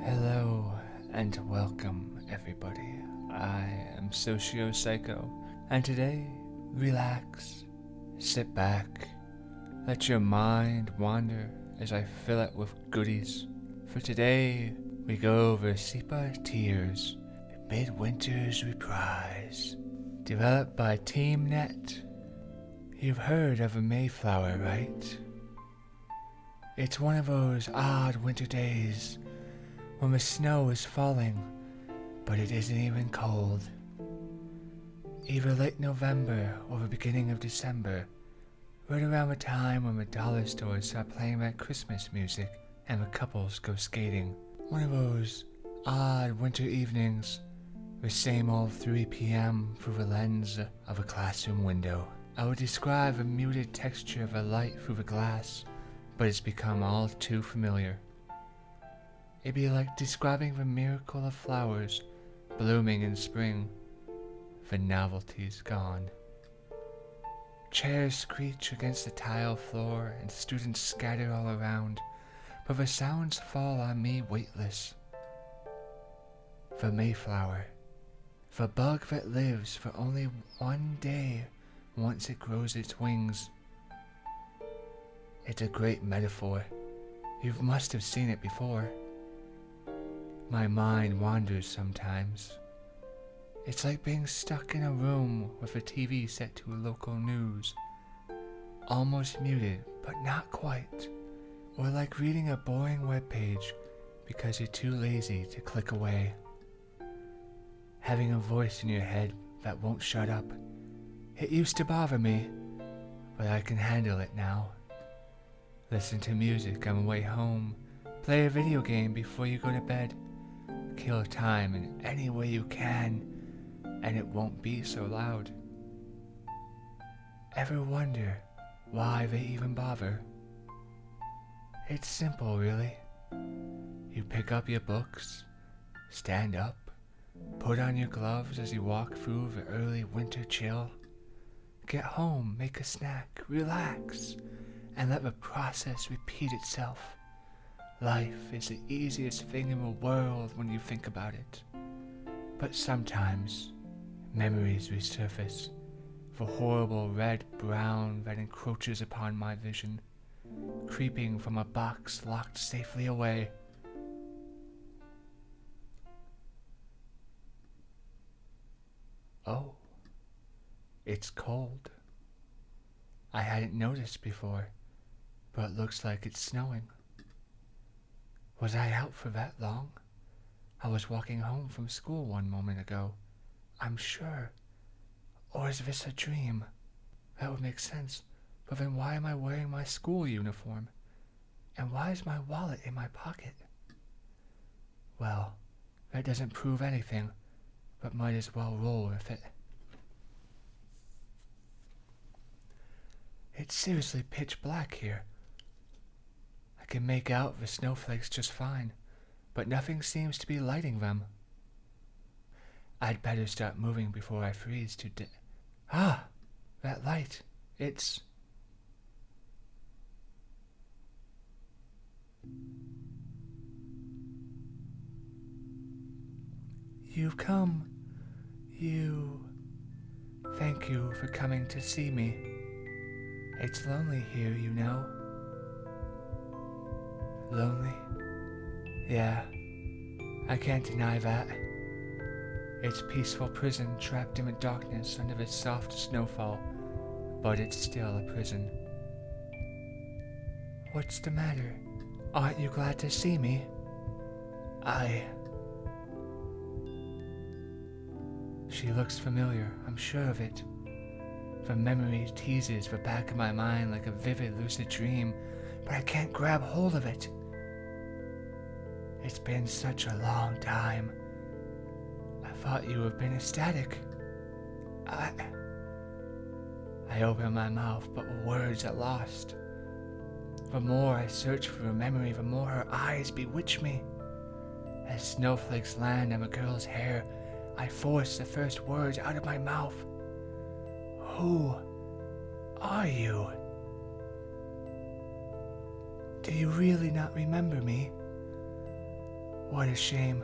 Hello and welcome, everybody. I am SocioPsycho, and today, relax, sit back, let your mind wander as I fill it with goodies. For today, we go over Sepia Tears, Midwinter's Reprise, developed by TeamNet. You've heard of a Mayflower, right? It's one of those odd winter days when the snow is falling, but it isn't even cold. Either late November or the beginning of December, right around the time when the dollar stores start playing that Christmas music and the couples go skating. One of those odd winter evenings, the same old 3 p.m. through the lens of a classroom window. I would describe the muted texture of the light through the glass, but it's become all too familiar. It'd be like describing the miracle of flowers blooming in spring. The novelty's gone. Chairs screech against the tile floor and students scatter all around, but the sounds fall on me weightless. The Mayflower, the bug that lives for only one day once it grows its wings. It's a great metaphor. You must have seen it before. My mind wanders sometimes. It's like being stuck in a room with a TV set to local news, almost muted, but not quite. Or like reading a boring webpage because you're too lazy to click away. Having a voice in your head that won't shut up. It used to bother me, but I can handle it now. Listen to music on the way home, play a video game before you go to bed, kill time in any way you can, and it won't be so loud. Ever wonder why they even bother? It's simple, really. You pick up your books, stand up, put on your gloves as you walk through the early winter chill, get home, make a snack, relax, and let the process repeat itself. Life is the easiest thing in the world when you think about it. But sometimes, memories resurface, the horrible red-brown that encroaches upon my vision, creeping from a box locked safely away. Oh, it's cold. I hadn't noticed before, but it looks like it's snowing. Was I out for that long? I was walking home from school one moment ago, I'm sure. Or is this a dream? That would make sense, but then why am I wearing my school uniform? And why is my wallet in my pocket? Well, that doesn't prove anything, but might as well roll with it. It's seriously pitch black here. I can make out the snowflakes just fine, but nothing seems to be lighting them. I'd better start moving before I freeze to Ah! That light. It's... You've come. Thank you for coming to see me. It's lonely here, you know. Lonely? Yeah, I can't deny that. It's peaceful prison trapped in the darkness under the soft snowfall, but it's still a prison. What's the matter? Aren't you glad to see me? She looks familiar, I'm sure of it. The memory teases the back of my mind like a vivid, lucid dream, but I can't grab hold of it. It's been such a long time. I thought you have been ecstatic. I open my mouth, but the words are lost. The more I search for a memory, the more her eyes bewitch me. As snowflakes land on the girl's hair, I force the first words out of my mouth. Who are you? Do you really not remember me? What a shame.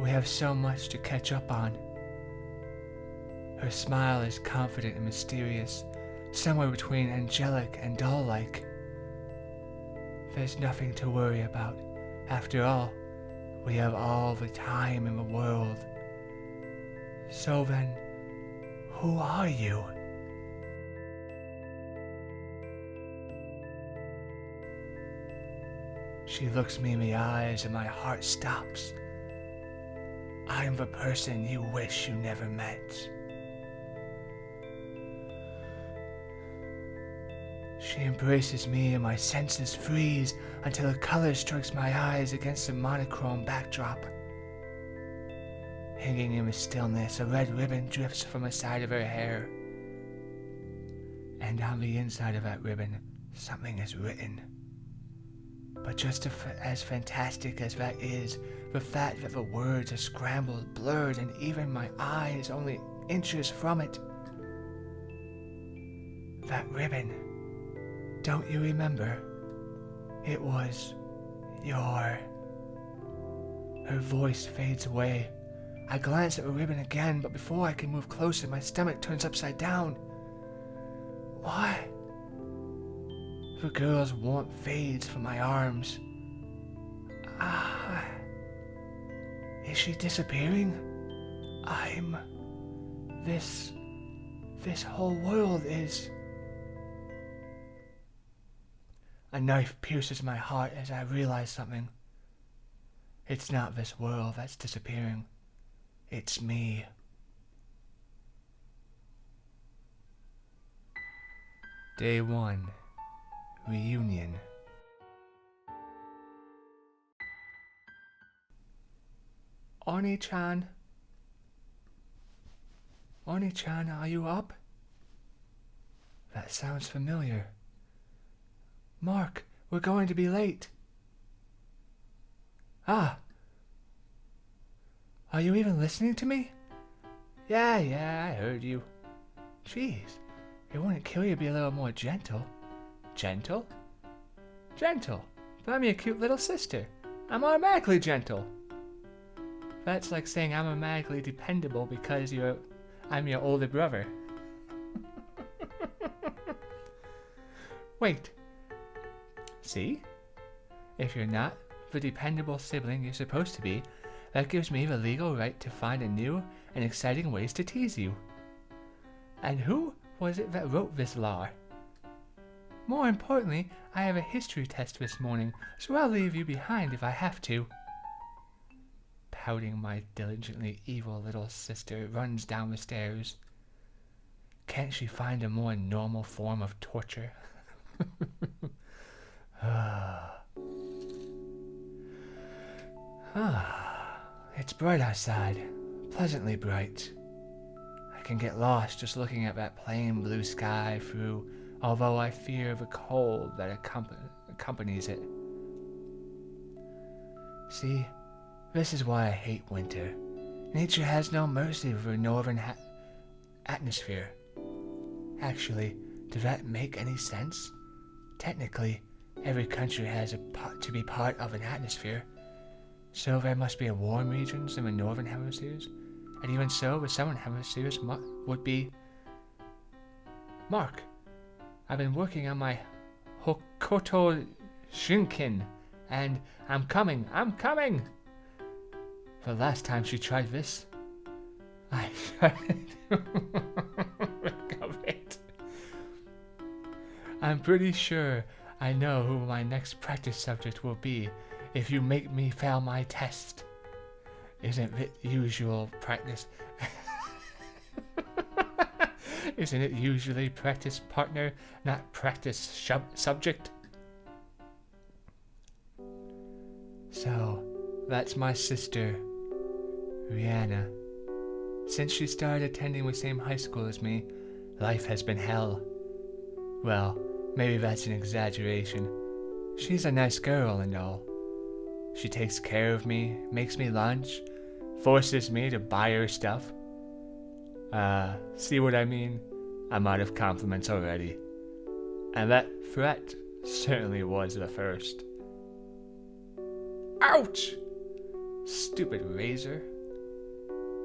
We have so much to catch up on. Her smile is confident and mysterious, somewhere between angelic and doll-like. There's nothing to worry about. After all, we have all the time in the world. So then, who are you? She looks me in the eyes and my heart stops. I'm the person you wish you never met. She embraces me and my senses freeze until a color strikes my eyes against the monochrome backdrop. Hanging in the stillness, a red ribbon drifts from the side of her hair. And on the inside of that ribbon, something is written. But just as fantastic as that is, the fact that the words are scrambled, blurred, and even my eyes only inches from it. That ribbon, don't you remember? It was your... Her voice fades away. I glance at the ribbon again, but before I can move closer, my stomach turns upside down. Why? The girl's warmth fades from my arms. Is she disappearing? This whole world is... A knife pierces my heart as I realize something. It's not this world that's disappearing. It's me. Day 1. Reunion. Oni-chan? Oni-chan, are you up? That sounds familiar. Mark, we're going to be late. Ah. Are you even listening to me? Yeah, I heard you. Jeez, it wouldn't kill you to be a little more gentle. Gentle? Gentle. But I'm your cute little sister. I'm automatically gentle. That's like saying I'm automatically dependable because I'm your older brother. Wait. See? If you're not the dependable sibling you're supposed to be, that gives me the legal right to find a new and exciting ways to tease you. And who was it that wrote this law? More importantly, I have a history test this morning, so I'll leave you behind if I have to. Pouting, my diligently evil little sister runs down the stairs. Can't she find a more normal form of torture? It's bright outside, pleasantly bright. I can get lost just looking at that plain blue sky through, although I fear the cold that accompanies it. See, this is why I hate winter. Nature has no mercy for the northern atmosphere. Actually, does that make any sense? Technically, every country has to be part of an atmosphere. So there must be warm regions in the northern hemispheres, and even so, the southern hemispheres would be... Mark, I've been working on my Hokoto Shinkin, and I'm coming! The last time she tried this, I tried to recover it. I'm pretty sure I know who my next practice subject will be if you make me fail my test. Isn't it usual practice? Isn't it usually practice partner, not practice subject? So, that's my sister, Rihanna. Since she started attending the same high school as me, life has been hell. Well, maybe that's an exaggeration. She's a nice girl and all. She takes care of me, makes me lunch, forces me to buy her stuff. See what I mean? I'm out of compliments already. And that threat certainly was the first. Ouch! Stupid razor.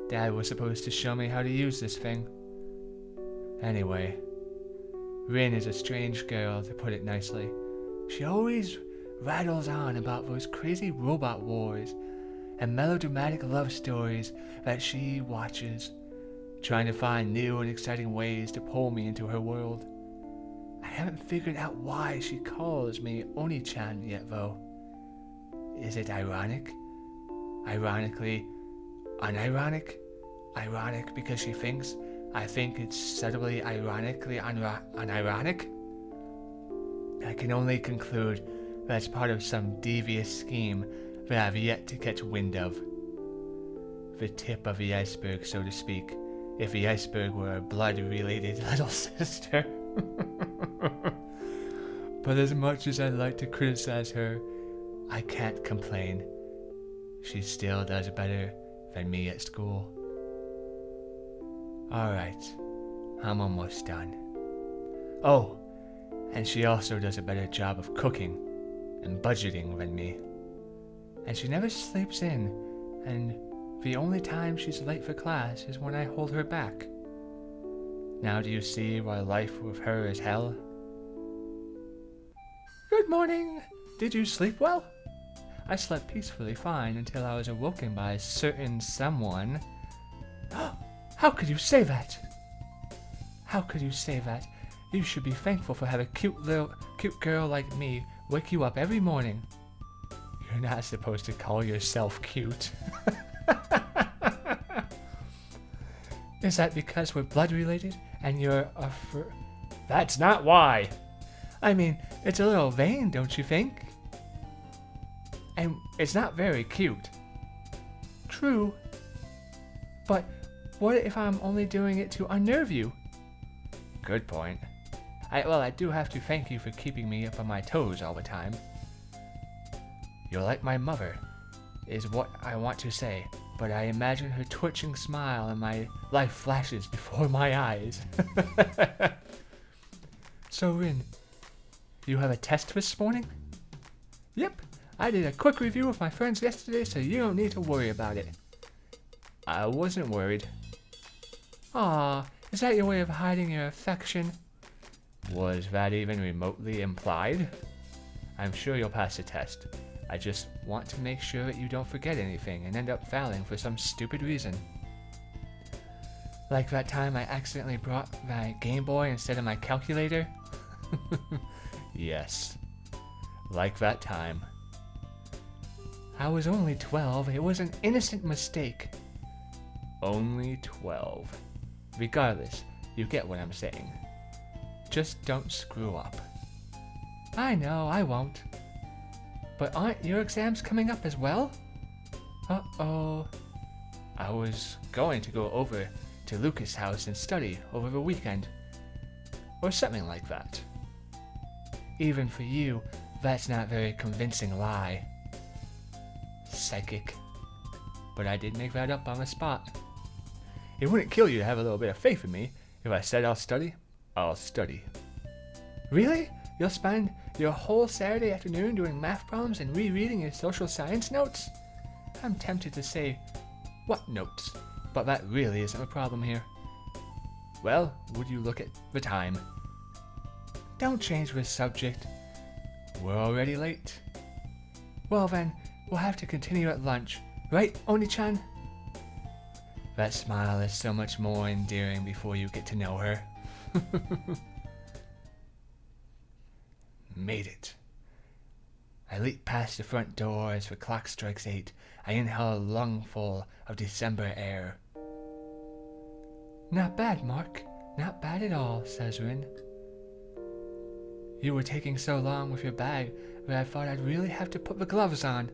Dad was supposed to show me how to use this thing. Anyway, Rin is a strange girl, to put it nicely. She always rattles on about those crazy robot wars and melodramatic love stories that she watches, trying to find new and exciting ways to pull me into her world. I haven't figured out why she calls me Oni-chan yet, though. Is it ironic? Ironically unironic? Ironic because she thinks I think it's subtly ironically unironic? I can only conclude that's part of some devious scheme that I've yet to catch wind of. The tip of the iceberg, so to speak, if the iceberg were a blood-related little sister. But as much as I'd like to criticize her, I can't complain. She still does better than me at school. Alright, I'm almost done. Oh, and she also does a better job of cooking and budgeting than me. And she never sleeps in, and the only time she's late for class is when I hold her back. Now do you see why life with her is hell? Good morning! Did you sleep well? I slept peacefully fine until I was awoken by a certain someone. How could you say that? How could you say that? You should be thankful for having a cute girl like me wake you up every morning. You're not supposed to call yourself cute. Is that because we're blood related and you're a That's not why. I mean, it's a little vain, don't you think? And it's not very cute. True. But what if I'm only doing it to unnerve you? Good point. I do have to thank you for keeping me up on my toes all the time. You're like my mother, is what I want to say, but I imagine her twitching smile and my life flashes before my eyes. So Rin, you have a test this morning? Yep, I did a quick review with my friends yesterday, so you don't need to worry about it. I wasn't worried. Aw, is that your way of hiding your affection? Was that even remotely implied? I'm sure you'll pass the test. I just want to make sure that you don't forget anything and end up failing for some stupid reason. Like that time I accidentally brought my Game Boy instead of my calculator? Yes. Like that time. I was only 12. It was an innocent mistake. Only 12. Regardless, you get what I'm saying. Just don't screw up. I know, I won't. But aren't your exams coming up as well? Uh-oh. I was going to go over to Lucas' house and study over the weekend. Or something like that. Even for you, that's not a very convincing lie. Psychic. But I did make that up on the spot. It wouldn't kill you to have a little bit of faith in me. If I said I'll study, I'll study. Really? You'll spend your whole Saturday afternoon doing math problems and rereading your social science notes? I'm tempted to say, what notes? But that really isn't a problem here. Well, would you look at the time? Don't change the subject. We're already late. Well then, we'll have to continue at lunch. Right, Oni-chan? That smile is so much more endearing before you get to know her. Made it. I leap past the front door as the clock strikes 8. I inhale a lungful of December air. Not bad, Mark. Not bad at all, says Rin. You were taking so long with your bag that I thought I'd really have to put the gloves on.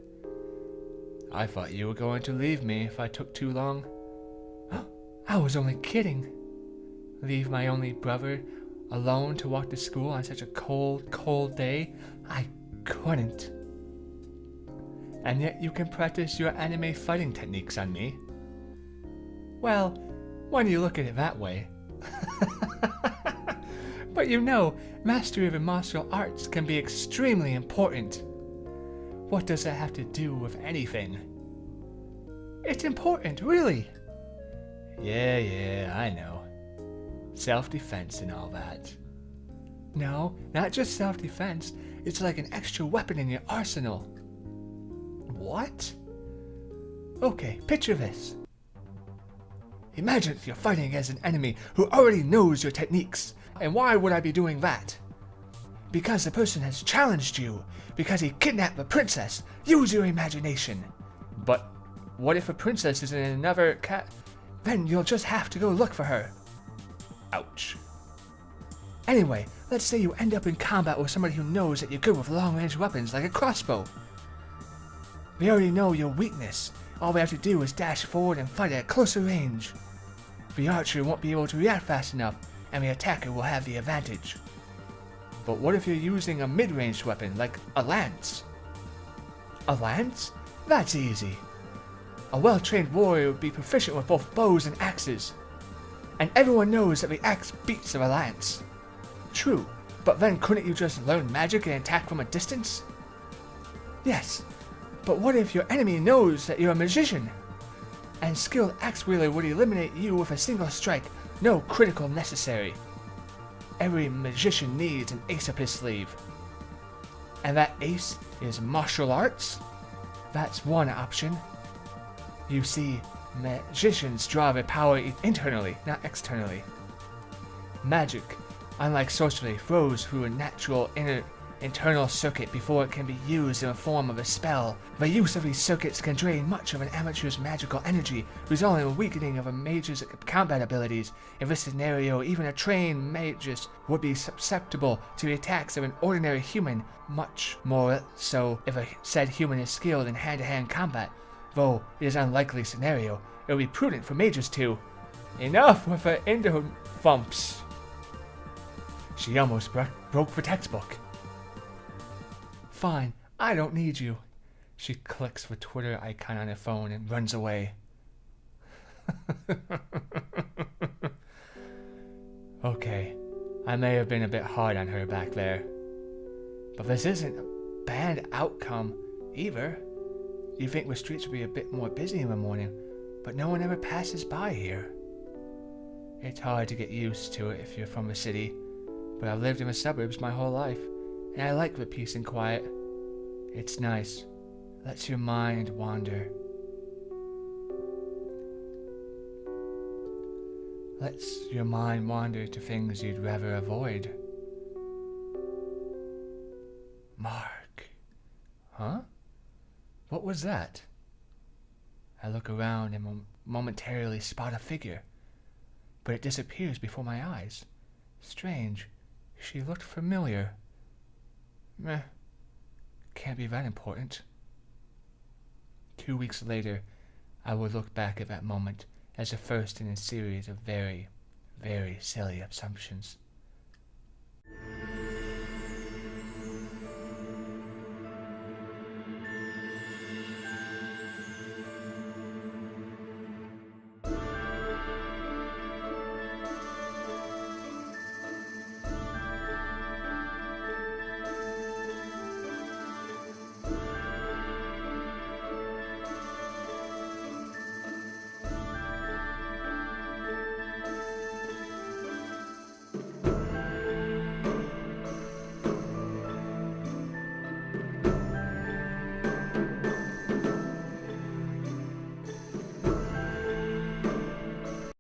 I thought you were going to leave me if I took too long. I was only kidding. Leave my only brother alone to walk to school on such a cold, cold day? I couldn't. And yet you can practice your anime fighting techniques on me. Well, when you look at it that way. But you know, mastery of the martial arts can be extremely important. What does that have to do with anything? It's important, really. Yeah, I know. Self-defense and all that. No, not just self-defense. It's like an extra weapon in your arsenal. What? Okay, picture this. Imagine you're fighting against an enemy who already knows your techniques. And why would I be doing that? Because the person has challenged you. Because he kidnapped a princess. Use your imagination. But what if a princess is in another cat? Then you'll just have to go look for her. Ouch. Anyway, let's say you end up in combat with somebody who knows that you're good with long-range weapons like a crossbow. We already know your weakness. All we have to do is dash forward and fight at closer range. The archer won't be able to react fast enough, and the attacker will have the advantage. But what if you're using a mid-range weapon like a lance? A lance? That's easy. A well-trained warrior would be proficient with both bows and axes. And everyone knows that the axe beats the lance. True, but then couldn't you just learn magic and attack from a distance? Yes, but what if your enemy knows that you're a magician? And skilled axe wielder would eliminate you with a single strike, no critical necessary. Every magician needs an ace up his sleeve. And that ace is martial arts? That's one option. You see, magicians draw their power internally, not externally. Magic, unlike sorcery, flows through a natural internal circuit before it can be used in the form of a spell. The use of these circuits can drain much of an amateur's magical energy, resulting in a weakening of a mage's combat abilities. In this scenario, even a trained magus would be susceptible to the attacks of an ordinary human, much more so if a said human is skilled in hand-to-hand combat. Though it is an unlikely scenario, it would be prudent for mages to... Enough with the Indo-thumps. She almost broke the textbook. Fine, I don't need you. She clicks the Twitter icon on her phone and runs away. Okay, I may have been a bit hard on her back there. But this isn't a bad outcome either. You think the streets would be a bit more busy in the morning, but no one ever passes by here. It's hard to get used to it if you're from the city, but I've lived in the suburbs my whole life, and I like the peace and quiet. It's nice. Lets your mind wander. Lets your mind wander to things you'd rather avoid. Mark. Huh? What was that? I look around and momentarily spot a figure, but it disappears before my eyes. Strange. She looked familiar. Meh. Can't be that important. 2 weeks later, I would look back at that moment as the first in a series of very, very silly assumptions.